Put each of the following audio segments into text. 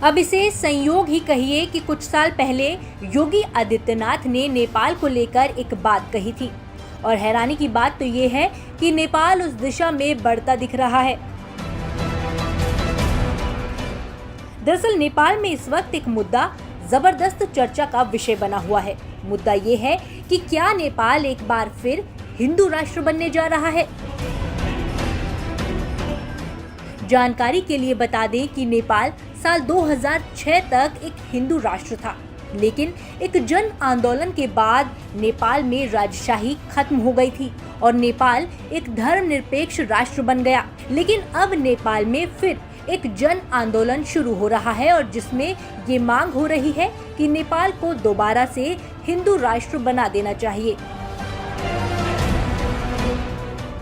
अब इसे संयोग ही कहिए कि कुछ साल पहले योगी आदित्यनाथ ने नेपाल को लेकर एक बात कही थी और हैरानी की बात तो ये है कि नेपाल उस दिशा में बढ़ता दिख रहा है। दरअसल नेपाल में इस वक्त एक मुद्दा जबरदस्त चर्चा का विषय बना हुआ है। मुद्दा ये है कि क्या नेपाल एक बार फिर हिंदू राष्ट्र बनने जा रहा है। जानकारी के लिए बता दें कि नेपाल साल 2006 तक एक हिंदू राष्ट्र था, लेकिन एक जन आंदोलन के बाद नेपाल में राजशाही खत्म हो गई थी और नेपाल एक धर्मनिरपेक्ष राष्ट्र बन गया। लेकिन अब नेपाल में फिर एक जन आंदोलन शुरू हो रहा है और जिसमें ये मांग हो रही है कि नेपाल को दोबारा से हिंदू राष्ट्र बना देना चाहिए।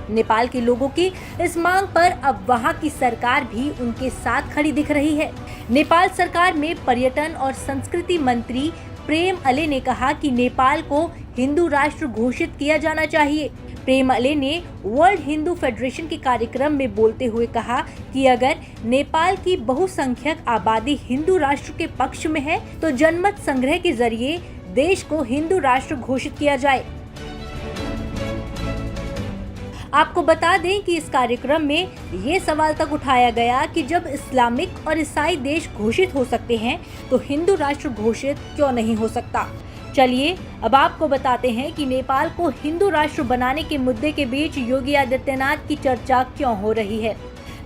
नेपाल के लोगों की इस मांग पर अब वहां की सरकार भी उनके साथ खड़ी दिख रही है। नेपाल सरकार में पर्यटन और संस्कृति मंत्री प्रेम अले ने कहा कि नेपाल को हिंदू राष्ट्र घोषित किया जाना चाहिए। प्रेम अले ने वर्ल्ड हिंदू फेडरेशन के कार्यक्रम में बोलते हुए कहा कि अगर नेपाल की बहुसंख्यक आबादी हिंदू राष्ट्र के पक्ष में है तो जनमत संग्रह के जरिए देश को हिंदू राष्ट्र घोषित किया जाए। आपको बता दें कि इस कार्यक्रम में ये सवाल तक उठाया गया कि जब इस्लामिक और ईसाई देश घोषित हो सकते हैं तो हिंदू राष्ट्र घोषित क्यों नहीं हो सकता। चलिए अब आपको बताते हैं कि नेपाल को हिंदू राष्ट्र बनाने के मुद्दे के बीच योगी आदित्यनाथ की चर्चा क्यों हो रही है।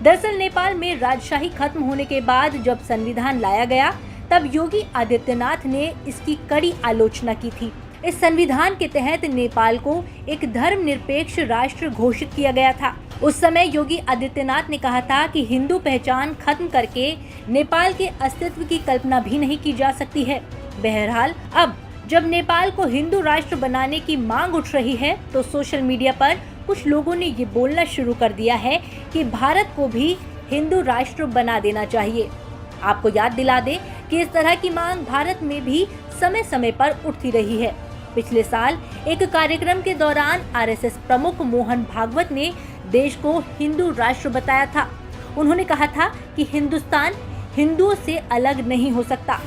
दरअसल नेपाल में राजशाही खत्म होने के बाद जब संविधान लाया गया तब योगी आदित्यनाथ ने इसकी कड़ी आलोचना की थी। इस संविधान के तहत नेपाल को एक धर्मनिरपेक्ष राष्ट्र घोषित किया गया था। उस समय योगी आदित्यनाथ ने कहा था कि हिंदू पहचान खत्म करके नेपाल के अस्तित्व की कल्पना भी नहीं की जा सकती है। बहरहाल अब जब नेपाल को हिंदू राष्ट्र बनाने की मांग उठ रही है तो सोशल मीडिया पर कुछ लोगों ने ये बोलना शुरू कर दिया है कि भारत को भी हिंदू राष्ट्र बना देना चाहिए। आपको याद दिला दें कि इस तरह की मांग भारत में भी समय समय पर उठती रही है। पिछले साल एक कार्यक्रम के दौरान आरएसएस प्रमुख मोहन भागवत ने देश को हिंदू राष्ट्र बताया था। उन्होंने कहा था कि हिंदुस्तान हिंदुओं से अलग नहीं हो सकता।